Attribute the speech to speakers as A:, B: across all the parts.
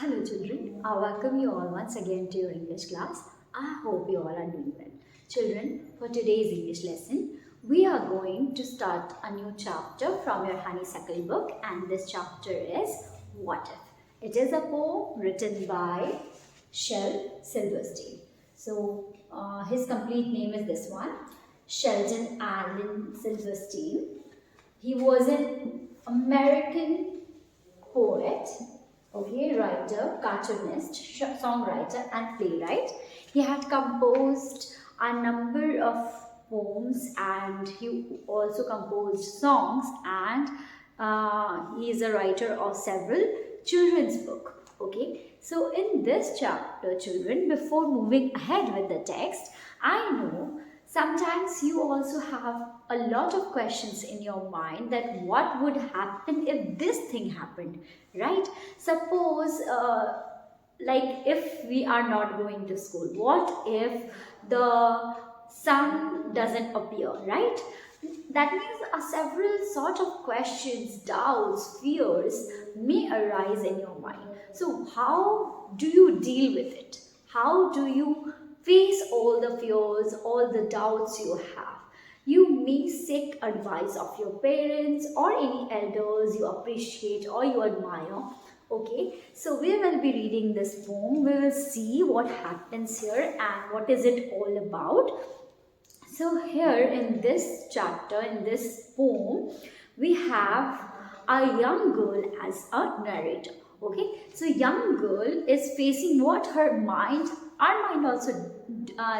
A: Hello children, I welcome you all once again to your English class. I hope you all are doing well. Children, for today's English lesson, we are going to start a new chapter from your Honeysuckle book, and this chapter is What If? It is a poem written by Shel Silverstein. So his complete name is this one, Sheldon Allen Silverstein. He was an American poet, okay, writer, cartoonist, songwriter and playwright. He had composed a number of poems and he also composed songs, and he is a writer of several children's book. Okay, so in this chapter, children, before moving ahead with the text, I know sometimes you also have a lot of questions in your mind that what would happen if this thing happened, right? Suppose like if we are not going to school, what if the sun doesn't appear, right? That means several sort of questions, doubts, fears may arise in your mind. So how do you deal with it? How do you face all the fears, all the doubts you have? You may seek advice of your parents or any elders you appreciate or you admire. Okay, so we will be reading this poem. We will see what happens here and what is it all about. So here in this chapter, in this poem, we have a young girl as a narrator. Okay, so young girl is facing what her mind, our mind also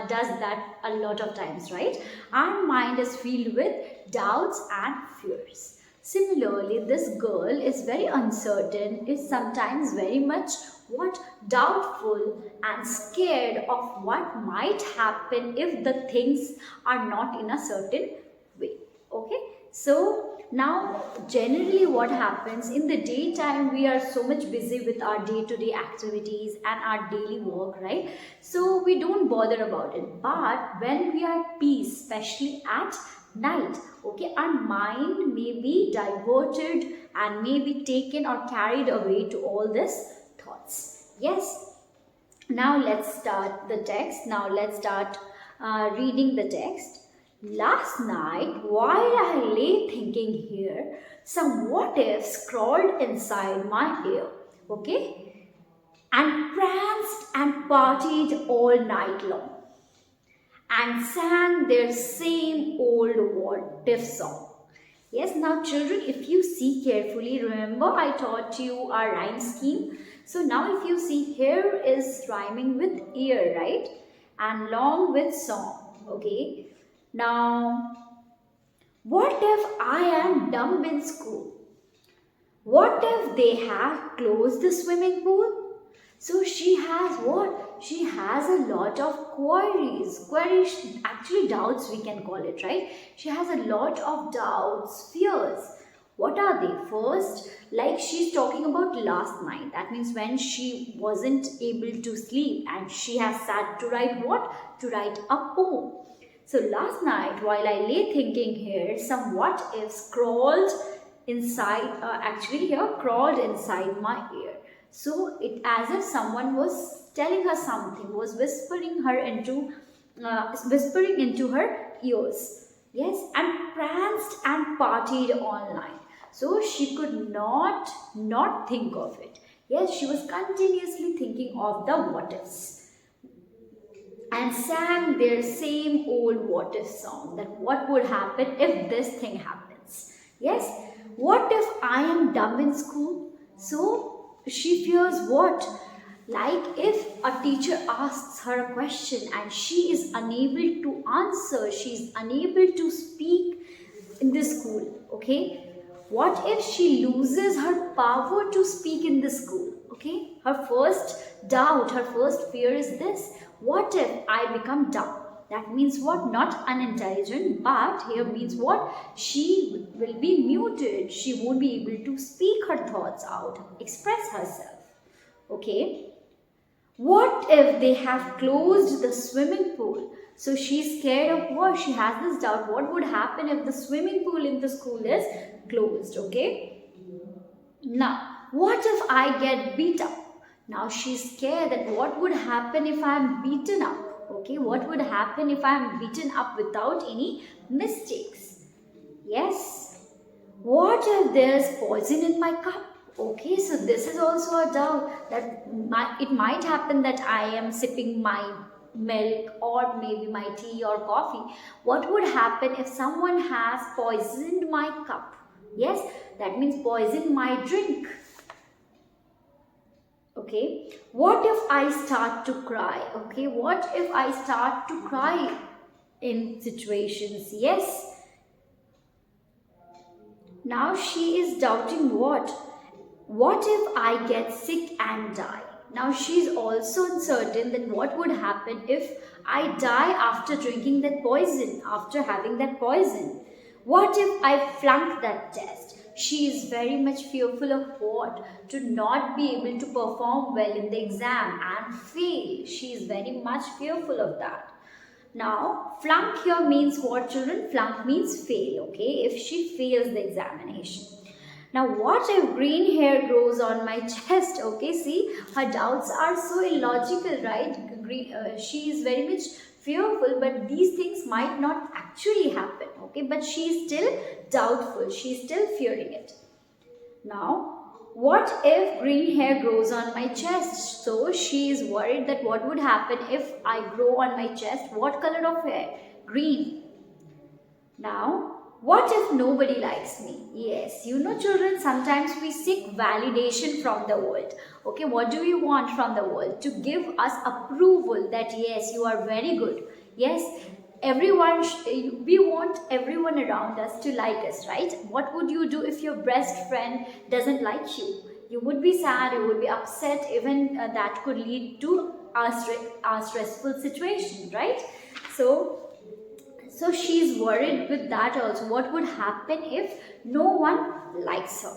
A: does that a lot of times, right? Our mind is filled with doubts and fears. Similarly, this girl is very uncertain, is sometimes very much what doubtful and scared of what might happen if the things are not in a certain way. Okay, so now generally what happens in the daytime, we are so much busy with our day-to-day activities and our daily work, right? So we don't bother about it, but when we are at peace, especially at night, okay, our mind may be diverted and may be taken or carried away to all these thoughts. Yes, now let's start the text. Now let's start reading the text. Last night, while I lay thinking here, some what ifs crawled inside my ear, okay, and pranced and partied all night long and sang their same old what if song. Yes, now children, if you see carefully, remember I taught you our rhyme scheme. So now if you see, here is rhyming with ear, right? And long with song, okay? Now, what if I am dumb in school? What if they have closed the swimming pool? So she has what? She has a lot of queries, actually doubts we can call it, right? She has a lot of doubts, fears. What are they? First, like she's talking about last night. That means when she wasn't able to sleep and she has sat to write what? To write a poem. So last night while I lay thinking here, some what ifs crawled inside, crawled inside my ear. So it as if someone was telling her something, was whispering into her ears. Yes, and pranced and partied all night. So she could not think of it. Yes, she was continuously thinking of the what ifs and sang their same old what if song, that what would happen if this thing happens. Yes, what if I am dumb in school? So she fears what? Like if a teacher asks her a question and she is unable to answer, she is unable to speak in the school, okay? What if she loses her power to speak in the school, okay? Her first doubt, her first fear is this: what if I become dumb? That means what? Not unintelligent, but here means what? She will be muted. She won't be able to speak her thoughts out, express herself. Okay. What if they have closed the swimming pool? So she's scared of what? She has this doubt. What would happen if the swimming pool in the school is closed? Okay. Now, what if I get beat up? Now she's scared that what would happen if I'm beaten up? Okay, what would happen if I'm beaten up without any mistakes? Yes. What if there's poison in my cup? Okay, so this is also a doubt that it might happen that I am sipping my milk or maybe my tea or coffee. What would happen if someone has poisoned my cup? Yes, that means poison my drink. Okay, what if I start to cry? Okay, what if I start to cry in situations? Yes, now she is doubting what? What if I get sick and die? Now she's also uncertain that what would happen if I die after drinking that poison, after having that poison. What if I flunk that test? She is very much fearful of what? To not be able to perform well in the exam and fail. She is very much fearful of that. Now, flunk here means what, children? Flunk means fail, okay? If she fails the examination. Now, what if green hair grows on my chest? Okay, see, her doubts are so illogical, right? She is very much fearful, but these things might not actually happen, okay? But she is still doubtful, she is still fearing it. Now, what if green hair grows on my chest? So she is worried that what would happen if I grow on my chest. What color of hair? Green. Now, what if nobody likes me? Yes, you know children, sometimes we seek validation from the world. Okay, what do we want from the world? To give us approval that yes, you are very good. Yes, we want everyone around us to like us, right? What would you do if your best friend doesn't like you? You would be sad, you would be upset, even that could lead to a stressful situation, right? So she's worried with that also. What would happen if no one likes her?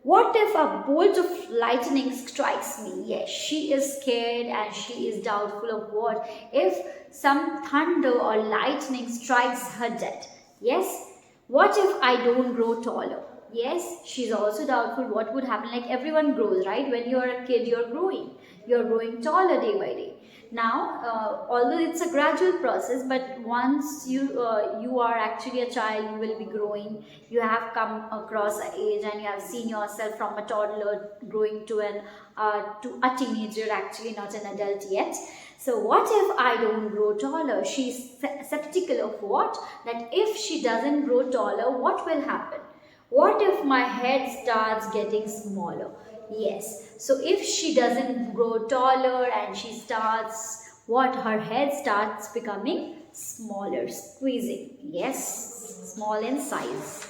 A: What if a bolt of lightning strikes me? Yes, she is scared and she is doubtful of what? If some thunder or lightning strikes her dead. Yes, what if I don't grow taller? Yes, she's also doubtful what would happen. Like everyone grows, right? When you're a kid, you're growing. You're growing taller day by day. Now, although it's a gradual process, but once you are actually a child, you will be growing. You have come across an age, and you have seen yourself from a toddler growing to a teenager. Actually, not an adult yet. So, what if I don't grow taller? She's skeptical of what? That if she doesn't grow taller, what will happen? What if my head starts getting smaller? Yes. So if she doesn't grow taller and she starts, what? Her head starts becoming smaller, squeezing. Yes, small in size.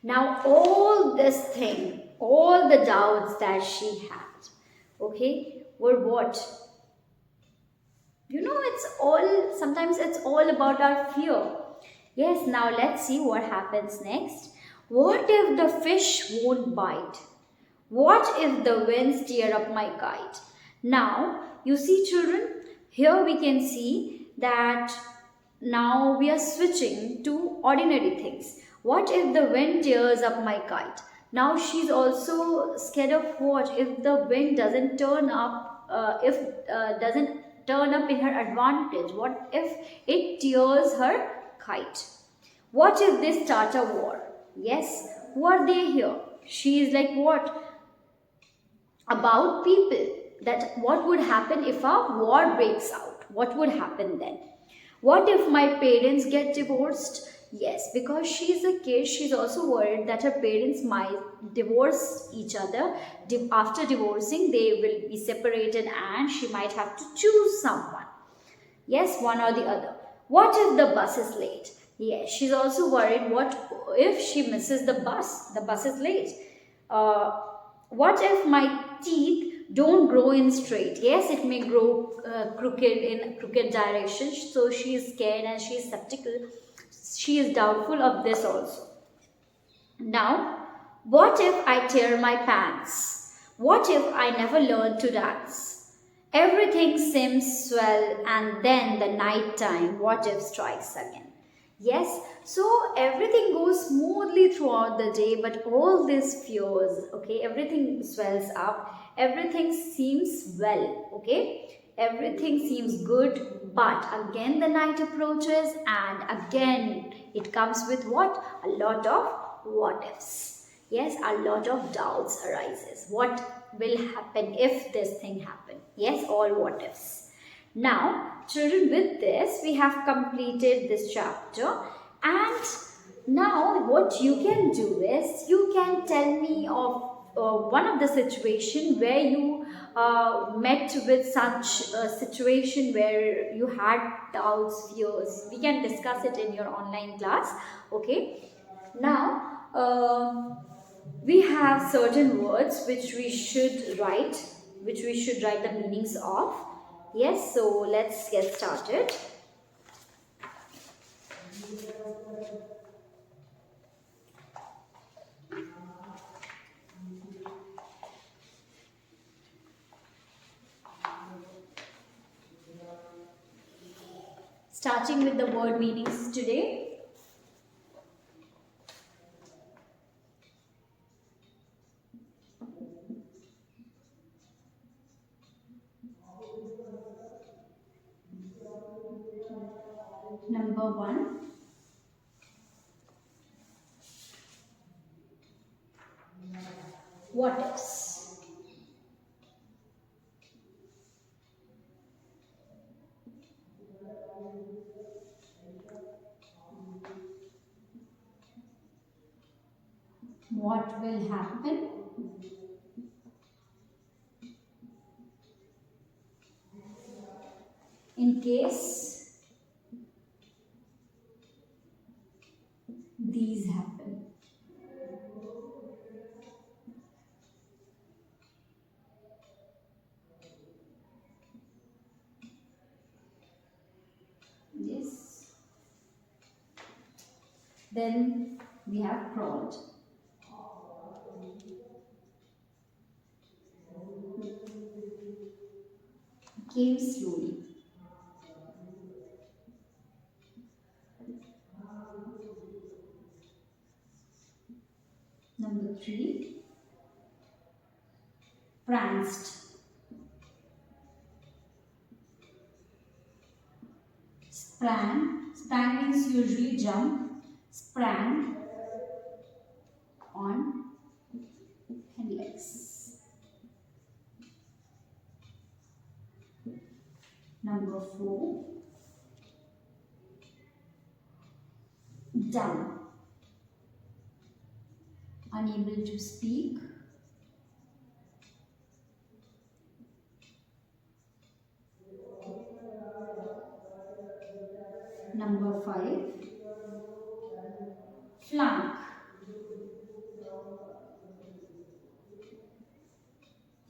A: Now all this thing, all the doubts that she had, okay, were what? You know, sometimes it's all about our fear. Yes, now let's see what happens next. What if the fish won't bite? What if the winds tear up my kite? Now, you see children, here we can see that now we are switching to ordinary things. What if the wind tears up my kite? Now she's also scared of what if the wind doesn't turn up, doesn't turn up in her advantage. What if it tears her kite? What if they start a war? Yes, who are they here? She is like what? About people. That what would happen if a war breaks out? What would happen then? What if my parents get divorced? Yes, because she's a kid, she's also worried that her parents might divorce each other. After divorcing, they will be separated and she might have to choose someone. Yes, one or the other. What if the bus is late? Yes, she's also worried what if she misses the bus? The bus is late. What if my teeth don't grow in straight? Yes, it may grow crooked in crooked direction. So she is scared and she is skeptical. She is doubtful of this also. Now, what if I tear my pants? What if I never learn to dance? Everything seems swell and then the night time, what if strikes again? Yes, so everything goes smoothly throughout the day, but all these fears, okay, everything swells up, everything seems well, okay, everything seems good, but again the night approaches, and again it comes with what? A lot of what ifs. Yes, a lot of doubts arises. What will happen if this thing happen? Yes, all what ifs. Now, children, with this, we have completed this chapter, and now what you can do is you can tell me of one of the situation where you met with such a situation where you had doubts, fears. We can discuss it in your online class. Okay. Now, we have certain words which we should write the meanings of. Yes, so let's get started. Starting with the word meanings today. Number one, what ifs. What will happen in case these happen? Yes. Then we have crawled. Came slowly. Number three, pranced. Sprang. Sprang means usually jump. Sprang on hind legs. Number four, dumb. Unable to speak. Number five, flunk.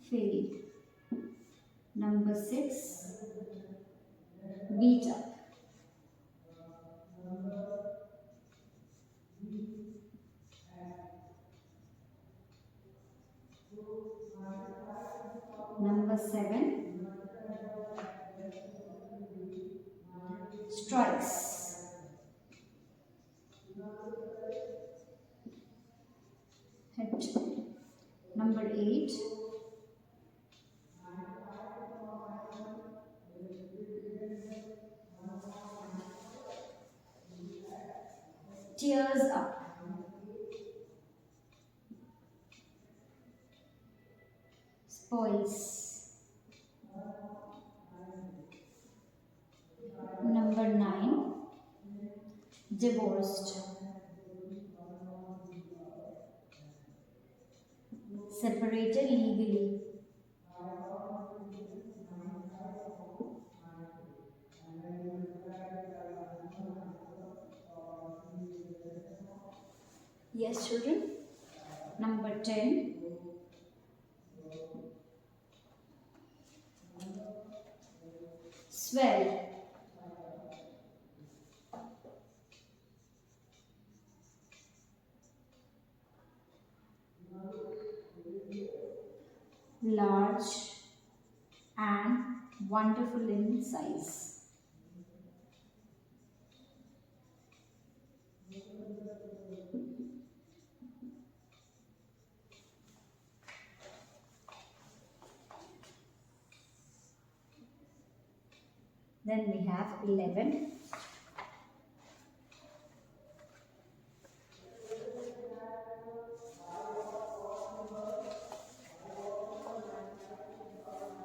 A: Failed. Number six, beat up. Number seven, strikes. Hit. Number eight, tears up. Spoils. Number nine, divorced. Separated legally. Yes, children. Number 10, swell. Large and wonderful in size. Then we have 11.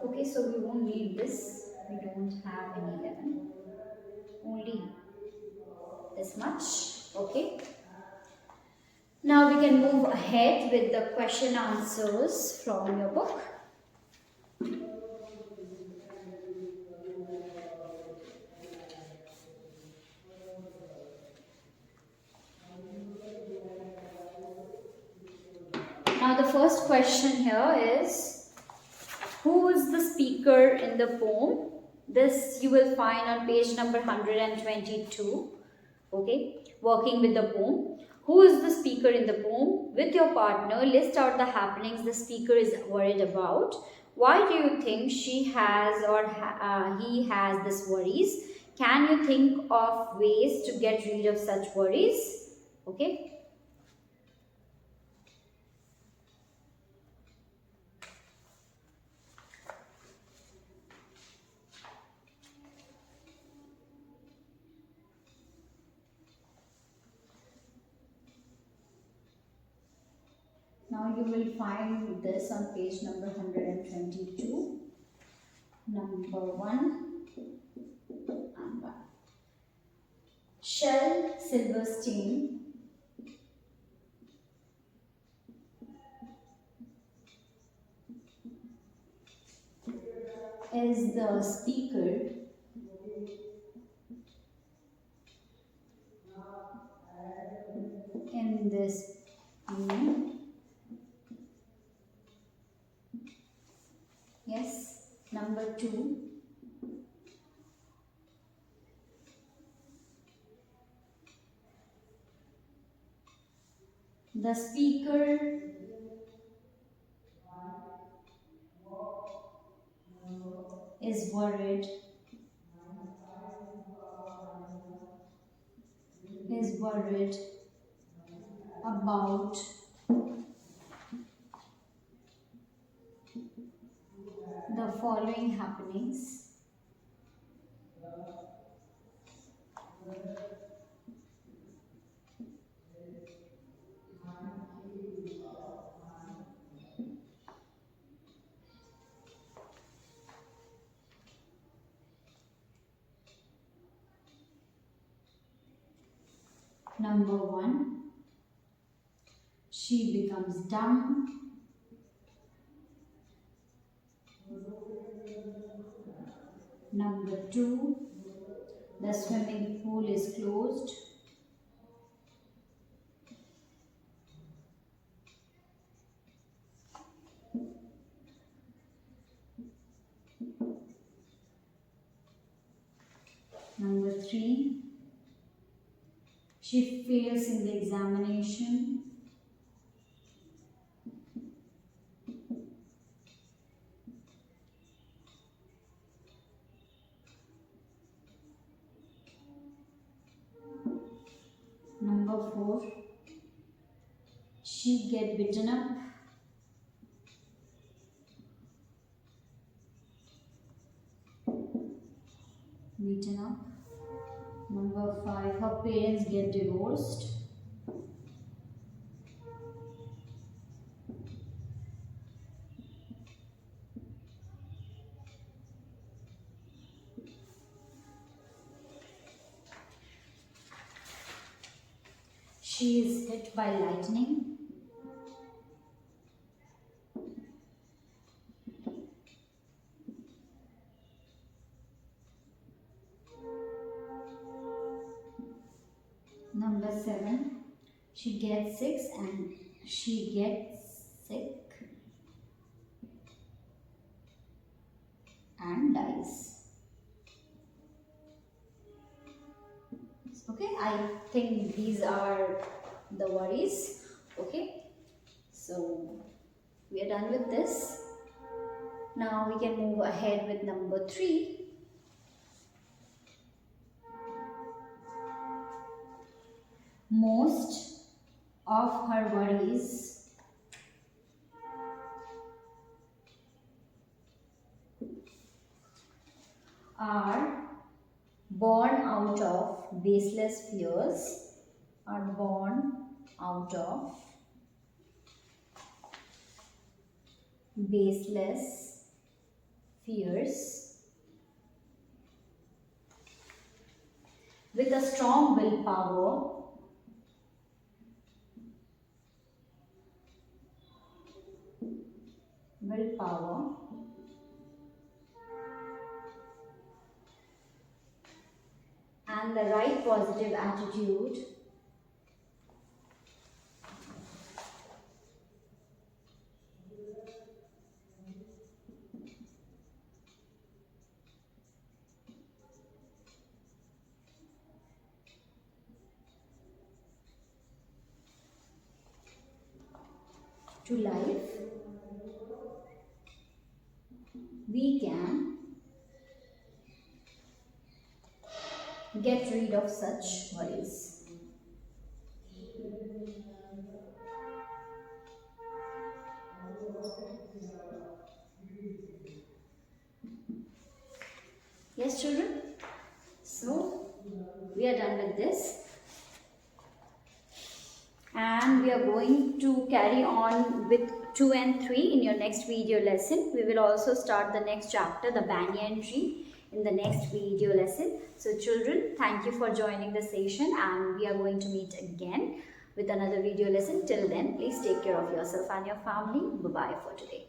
A: Okay, so we won't need this. We don't have any 11. Only this much. Okay. Now we can move ahead with the question answers from your book. Now the first question here is, who is the speaker in the poem? This you will find on page number 122. Okay, working with the poem. Who is the speaker in the poem? With your partner, list out the happenings the speaker is worried about. Why do you think she has or he has this worries? Can you think of ways to get rid of such worries? Okay. Now you will find this on page number 122. Number 1 and 1. Shel Silverstein is the speaker in this poem. Yes. Number 2. The speaker is worried about the following happenings. Number 1, she becomes dumb. Number 2, the swimming pool is closed. Number 3, she fails in the examination. Number 4, she get beaten up. Number 5, her parents get divorced. She is hit by lightning. Number 7, she gets sick and dies. Okay, I think these are the worries. Okay, so we are done with this. Now we can move ahead with number 3. Most of her worries are born out of baseless fears, are born out of baseless fears with a strong willpower and the right positive attitude to life, we can get rid of such worries. Yes, children? So, we are done with this. And we are going to carry on with 2 and 3 in your next video lesson. We will also start the next chapter, the banyan tree, in the next video lesson. So children, thank you for joining the session, and we are going to meet again with another video lesson. Till then, please take care of yourself and your family. Bye-bye for today.